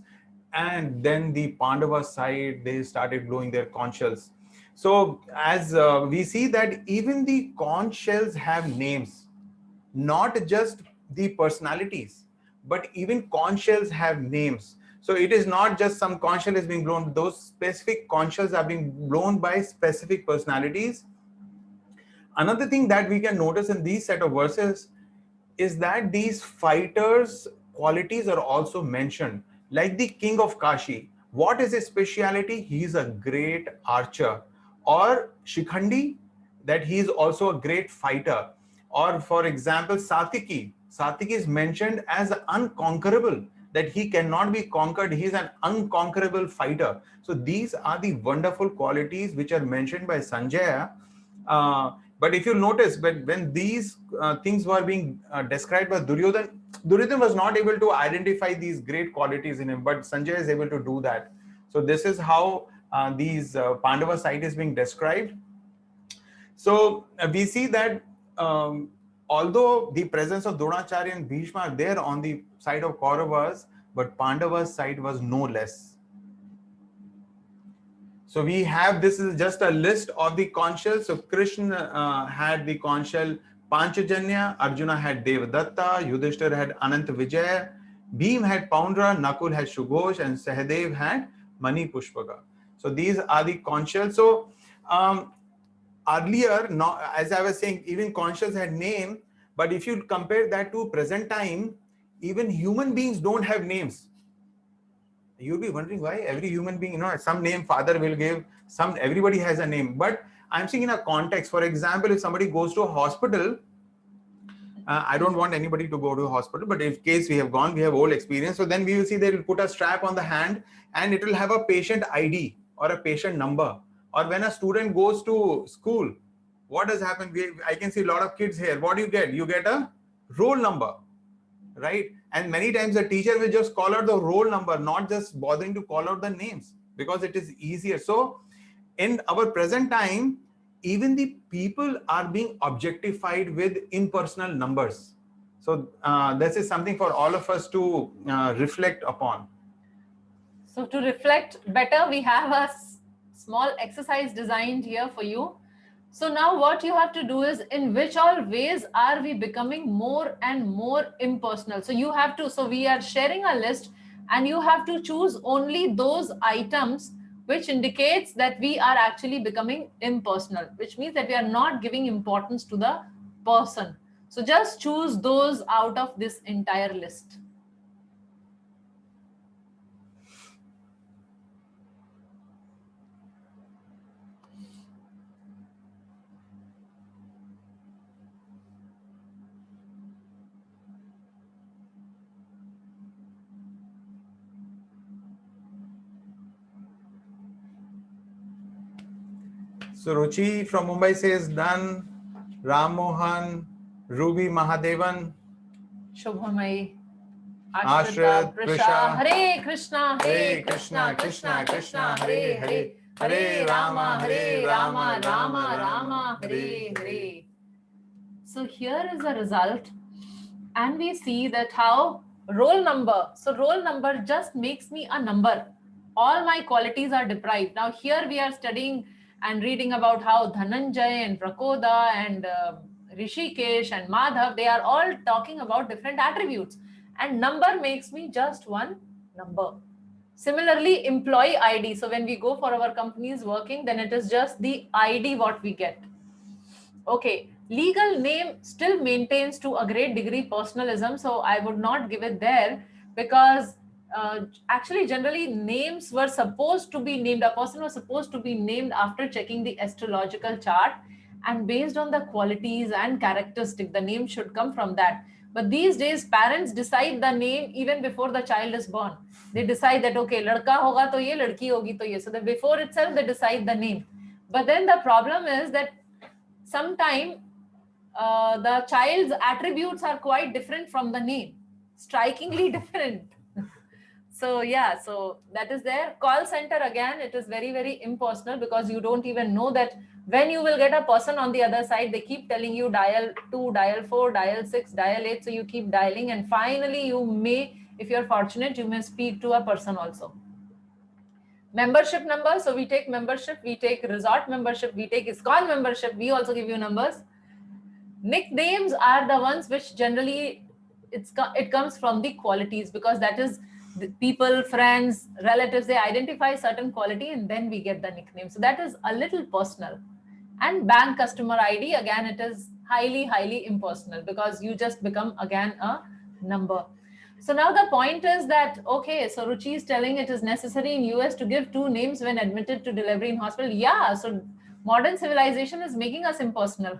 and then the Pandava side, they started blowing their conch shells. So as we see that even the conch shells have names, not just the personalities, but even conch shells have names. So it is not just some conch shell is being blown, those specific conch shells are being blown by specific personalities. Another thing that we can notice in these set of verses is that these fighters' qualities are also mentioned. Like the king of Kashi, what is his speciality? He is a great archer. Or Shikhandi, that he is also a great fighter. Or for example, Satyaki. Satyaki is mentioned as unconquerable, that he cannot be conquered. He is an unconquerable fighter. So these are the wonderful qualities which are mentioned by Sanjaya. But if you notice, when these things were being described by Duryodhan was not able to identify these great qualities in him, but Sanjay is able to do that. So this is how these Pandava side is being described. So we see that although the presence of Dronacharya and Bhishma are there on the side of Kauravas, but Pandava's side was no less. So we have, this is just a list of the conch shells. So Krishna had the conch shell Panchajanya, Arjuna had Devadatta, Yudhishthir had Anant Vijay, Bhim had Poundra, Nakul had Sughosh, and Sahadev had Mani Pushpaka. So these are the conch shells. So earlier, as I was saying, even conch shells had name, but if you compare that to present time, even human beings don't have names. You'll be wondering why every human being, some name father will give, everybody has a name. But I'm saying in a context, for example, if somebody goes to a hospital, I don't want anybody to go to a hospital, but in case we have gone, we have all experience. So then we will see they will put a strap on the hand and it will have a patient ID or a patient number. Or when a student goes to school, what has happened? I can see a lot of kids here. What do you get? You get a roll number, right? And many times the teacher will just call out the roll number, not just bothering to call out the names because it is easier. So in our present time, even the people are being objectified with impersonal numbers. So this is something for all of us to reflect upon. So to reflect better, we have a small exercise designed here for you. So now what you have to do is, in which all ways are we becoming more and more impersonal? So you have to, so we are sharing a list and you have to choose only those items which indicates that we are actually becoming impersonal, which means that we are not giving importance to the person. So just choose those out of this entire list. So Ruchi from Mumbai says done. Ram Mohan, Ruby Mahadevan, Shubhamai, Ashrit, Prisha, Hare Krishna, Hare Krishna, Krishna Krishna, Hare Hare, Hare Rama, Rama Rama, Hare Hare. So here is the result, and we see that how roll number. So roll number just makes me a number. All my qualities are deprived. Now here we are studying and reading about how Dhananjay and Prakoda and Rishikesh and Madhav, they are all talking about different attributes. And number makes me just one number. Similarly, employee ID. So when we go for our companies working, then it is just the ID what we get. Okay, legal name still maintains to a great degree personalism, so I would not give it there, because actually generally names were supposed to be named, a person was supposed to be named after checking the astrological chart, and based on the qualities and characteristic, the name should come from that. But these days parents decide the name even before the child is born. They decide that okay, ladka hoga to ye, ladki hogi to ye, so that before itself they decide the name. But then the problem is that sometimes the child's attributes are quite different from the name, strikingly different. So yeah, so that is there. Call center, again, it is very, very impersonal, because you don't even know that when you will get a person on the other side. They keep telling you dial 2, dial 4, dial 6, dial 8. So you keep dialing, and finally you may, if you're fortunate, you may speak to a person also. Membership number. So we take membership, we take resort membership, we take ISKCON membership. We also give you numbers. Nicknames are the ones which generally it comes from the qualities, because that is the people, friends, relatives, they identify certain quality and then we get the nickname. So that is a little personal. And bank customer ID, again, it is highly, highly impersonal, because you just become again a number. So now the point is that, okay, so Ruchi is telling it is necessary in US to give 2 names when admitted to delivery in hospital. Yeah, so modern civilization is making us impersonal.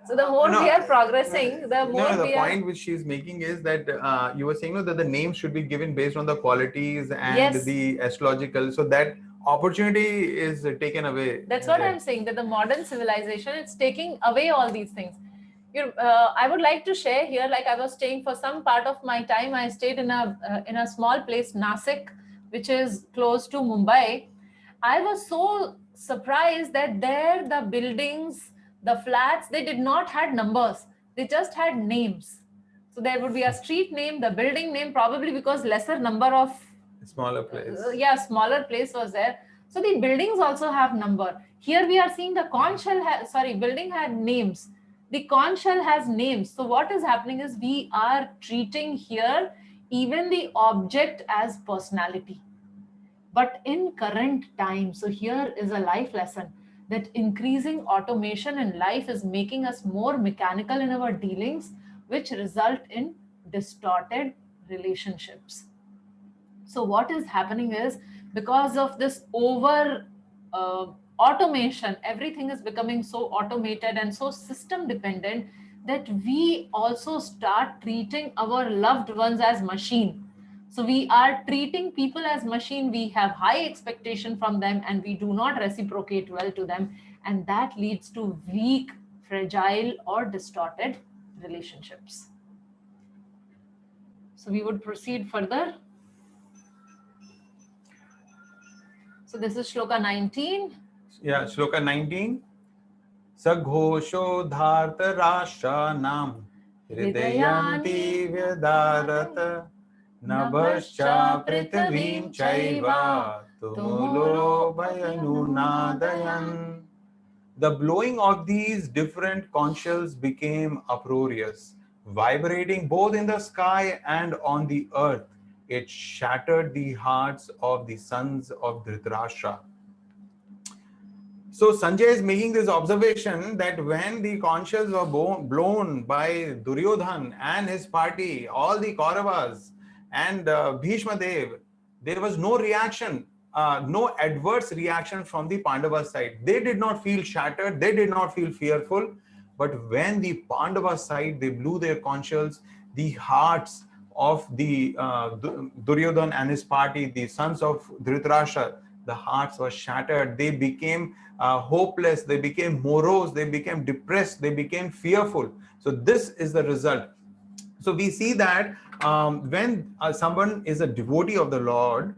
So the more we are progressing, the more the we point which she's making is that you were saying that the name should be given based on the qualities and Yes. the astrological, so that opportunity is taken away. That's what I'm saying, that the modern civilization, it's taking away all these things. I would like to share here, like I was staying for some part of my time, I stayed in a small place, Nasik, which is close to Mumbai. I was so surprised that there the buildings, the flats, they did not had numbers. They just had names. So there would be a street name, the building name, probably because lesser number of Smaller place. Smaller place was there. So the buildings also have number. Here we are seeing the conch shell, building had names. The conch shell has names. So what is happening is we are treating here even the object as personality. But in current time, so here is a life lesson, that increasing automation in life is making us more mechanical in our dealings, which result in distorted relationships. So what is happening is, because of this over automation, everything is becoming so automated and so system dependent, that we also start treating our loved ones as machine. So we are treating people as machine. We have high expectation from them and we do not reciprocate well to them, and that leads to weak, fragile or distorted relationships. So we would proceed further. So this is Shloka 19. Yeah, Shloka 19. Saghosho dharta rasha nam hridayanti vyadarata nabhascha prithvim chaiva tumulo bhayanunadayan. The blowing of these different conch shells became uproarious, vibrating both in the sky and on the earth. It shattered the hearts of the sons of Dhritarashtra. So Sanjay is making this observation that when the conch shells were blown by Duryodhan and his party, all the Kauravas and Bhishma Dev, there was no reaction, no adverse reaction from the Pandava side. They did not feel shattered, they did not feel fearful. But when the Pandava side, they blew their conch shells, the hearts of the Duryodhan and his party, the sons of Dhritarashtra, the hearts were shattered. They became hopeless, they became morose, they became depressed, they became fearful. So this is the result. So we see that when someone is a devotee of the Lord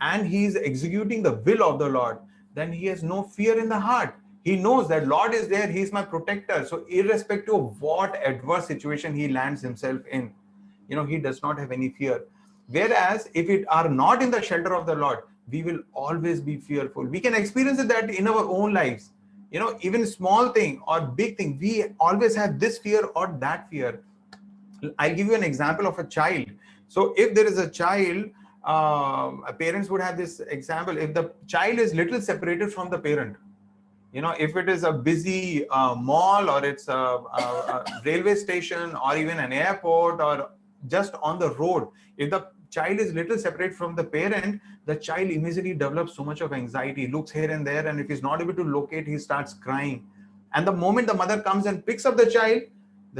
and he is executing the will of the Lord, then he has no fear in the heart. He knows that Lord is there, He's my protector. So irrespective of what adverse situation he lands himself in, he does not have any fear. Whereas if we are not in the shelter of the Lord, we will always be fearful. We can experience that in our own lives. Even small thing or big thing, we always have this fear or that fear. I'll give you an example of a child. So if there is a child, parents would have this example. If the child is little separated from the parent, if it is a busy mall, or it's a railway station, or even an airport, or just on the road, if the child is little separate from the parent, the child immediately develops so much of anxiety, looks here and there, and if he's not able to locate, he starts crying. And the moment the mother comes and picks up the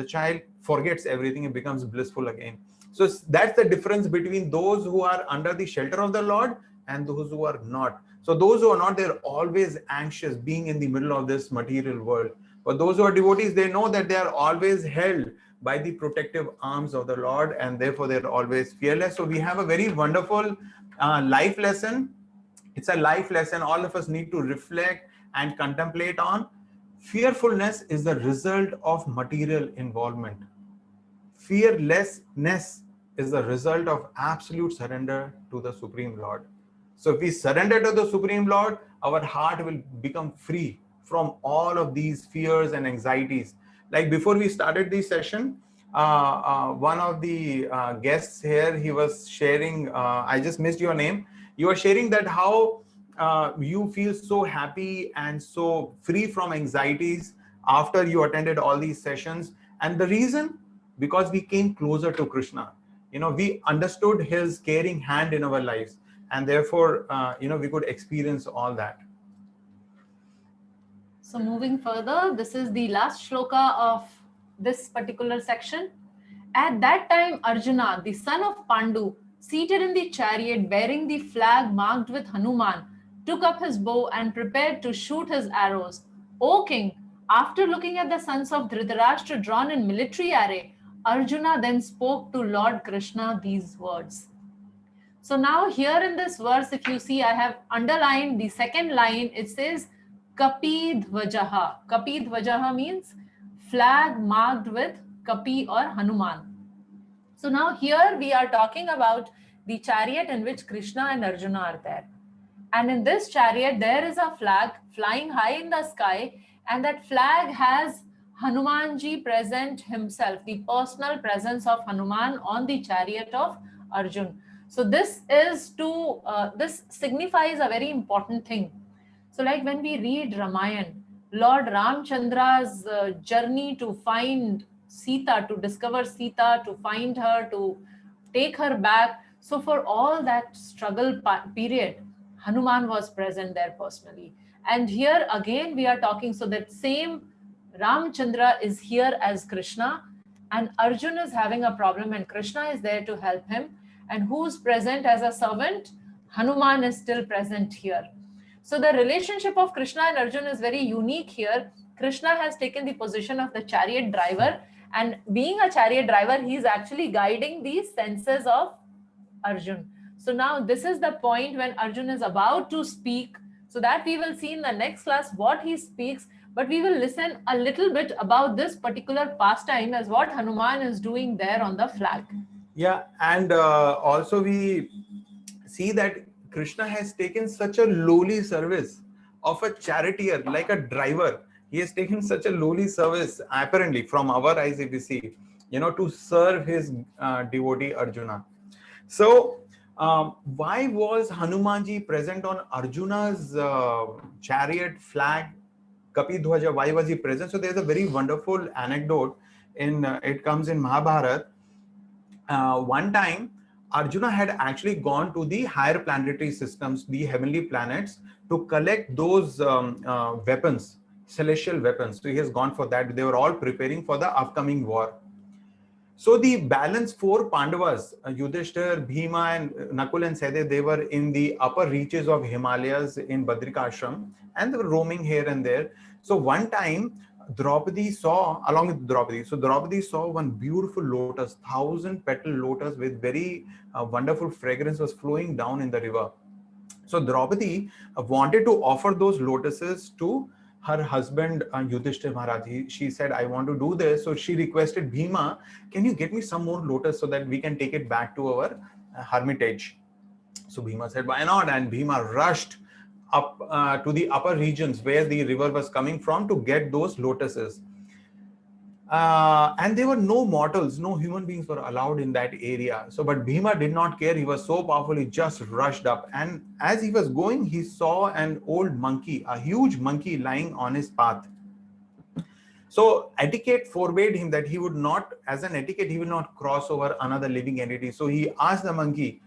child forgets everything and becomes blissful again. So that's the difference between those who are under the shelter of the Lord and those who are not. So those who are not, they're always anxious being in the middle of this material world. But those who are devotees, they know that they are always held by the protective arms of the Lord, and therefore they're always fearless. So we have a very wonderful life lesson. It's a life lesson all of us need to reflect and contemplate on. Fearfulness is the result of material involvement. Fearlessness is the result of absolute surrender to the Supreme Lord. So if we surrender to the Supreme Lord, our heart will become free from all of these fears and anxieties. Like before we started this session, one of the guests here, he was sharing, I just missed your name. You were sharing that how you feel so happy and so free from anxieties after you attended all these sessions. And the reason, because we came closer to Krishna. We understood his caring hand in our lives, and therefore, we could experience all that. So moving further, this is the last shloka of this particular section. At that time, Arjuna, the son of Pandu, seated in the chariot bearing the flag marked with Hanuman, took up his bow and prepared to shoot his arrows. O king, after looking at the sons of Dhritarashtra drawn in military array, Arjuna then spoke to Lord Krishna these words. So now here in this verse, if you see, I have underlined the second line. It says Kapi Dhvajaha. Kapi Dhvajaha means flag marked with Kapi or Hanuman. So now here we are talking about the chariot in which Krishna and Arjuna are there. And in this chariot, there is a flag flying high in the sky, and that flag has Hanumanji present himself, the personal presence of Hanuman on the chariot of Arjun. So this is this signifies a very important thing. So like when we read Ramayana, Lord Ramchandra's journey to find Sita, to discover Sita, to find her, to take her back. So for all that struggle period, Hanuman was present there personally. And here again we are talking, so that same Ramchandra is here as Krishna, and Arjun is having a problem and Krishna is there to help him. And who's present as a servant? Hanuman is still present here. So the relationship of Krishna and Arjun is very unique here. Krishna has taken the position of the chariot driver, and being a chariot driver, he is actually guiding the senses of Arjun. So now this is the point when Arjun is about to speak, so that we will see in the next class what he speaks, but we will listen a little bit about this particular pastime as what Hanuman is doing there on the flag. Yeah, and also we see that Krishna has taken such a lowly service of a charioteer, like a driver. He has taken such a lowly service, apparently, from our eyes, if we see, to serve his devotee Arjuna. So, why was Hanumanji present on Arjuna's chariot flag, Kapi Dhwaja? Why was he present? So, there's a very wonderful anecdote it comes in Mahabharata. One time, Arjuna had actually gone to the higher planetary systems, the heavenly planets, to collect those weapons, celestial weapons. So he has gone for that. They were all preparing for the upcoming war. So the balance 4 Pandavas, Yudhishthir, Bhima, and Nakul and Sahadev, they were in the upper reaches of Himalayas in Badrika Ashram, and they were roaming here and there. So one time, Draupadi saw, along with Draupadi, so Draupadi saw one beautiful lotus, 1,000-petal lotus with very wonderful fragrance was flowing down in the river. So Draupadi wanted to offer those lotuses to her husband Yudhishthir Maharaj, she said, I want to do this. So she requested Bhima, can you get me some more lotus so that we can take it back to our hermitage? So Bhima said, why not? And Bhima rushed up to the upper regions where the river was coming from to get those lotuses. And there were no mortals, no human beings were allowed in that area. So, but Bhima did not care. He was so powerful, he just rushed up. And as he was going, he saw an old monkey, a huge monkey lying on his path. So etiquette forbade him that he would not, as an etiquette, he will not cross over another living entity. So he asked the monkey,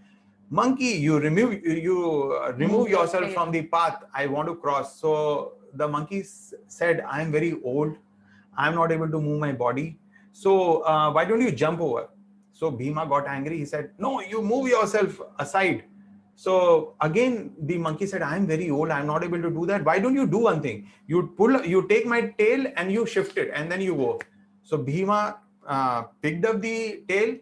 you remove yourself from the path. I want to cross. So the monkey said, I am very old. I am not able to move my body. So why don't you jump over? So Bhima got angry. He said, no, you move yourself aside. So again, the monkey said, I am very old. I am not able to do that. Why don't you do one thing? You take my tail and you shift it and then you go. So Bhima picked up the tail,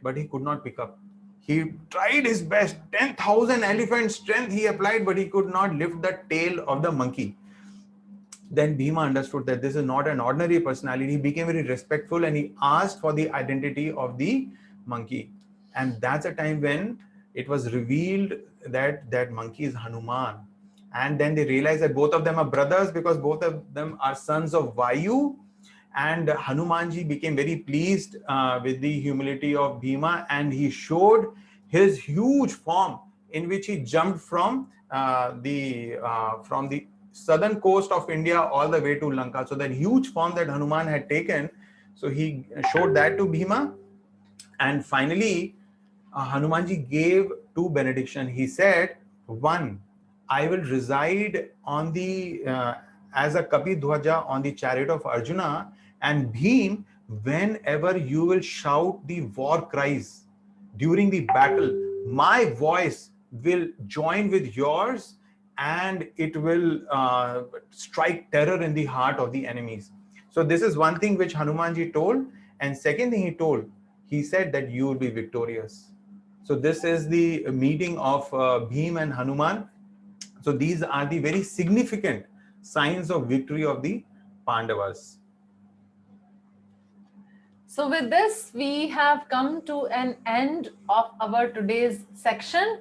but he could not pick up. He tried his best, 10,000 elephant strength he applied, but he could not lift the tail of the monkey. Then Bhima understood that this is not an ordinary personality. He became very respectful and he asked for the identity of the monkey. And that's a time when it was revealed that that monkey is Hanuman. And then they realized that both of them are brothers because both of them are sons of Vayu. And Hanumanji became very pleased with the humility of Bhima, and he showed his huge form in which he jumped from the southern coast of India all the way to Lanka. So that huge form that Hanuman had taken, so he showed that to Bhima. And finally, Hanumanji gave two benedictions. He said, one, I will reside on the as a Kapi Dhwaja on the chariot of Arjuna, and Bhim, whenever you will shout the war cries during the battle, my voice will join with yours and it will strike terror in the heart of the enemies. So this is one thing which Hanumanji told. And second thing he told, he said that you will be victorious. So this is the meeting of Bhim and Hanuman. So these are the very significant signs of victory of the Pandavas. So with this, we have come to an end of our today's section.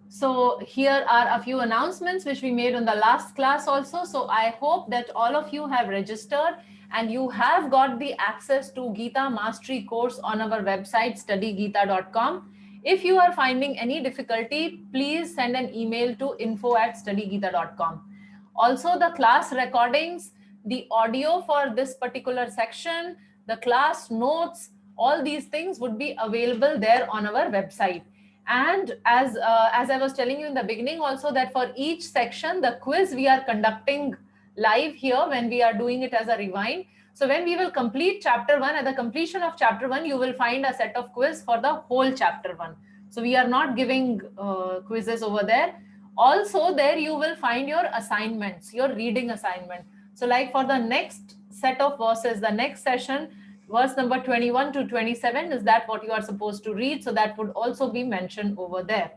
So here are a few announcements which we made in the last class also. So I hope that all of you have registered and you have got the access to Gita Mastery course on our website, studygeeta.com. If you are finding any difficulty, please send an email to info@studygeeta.com. Also, the class recordings, the audio for this particular section, the class notes, all these things would be available there on our website. And as I was telling you in the beginning also, that for each section, the quiz we are conducting live here when we are doing it as a rewind. So when we will complete chapter 1, at the completion of chapter 1, you will find a set of quiz for the whole chapter 1. So we are not giving quizzes over there. Also there you will find your assignments, your reading assignment. So like for the next set of verses, the next session, verse number 21 to 27, is that what you are supposed to read? So that would also be mentioned over there.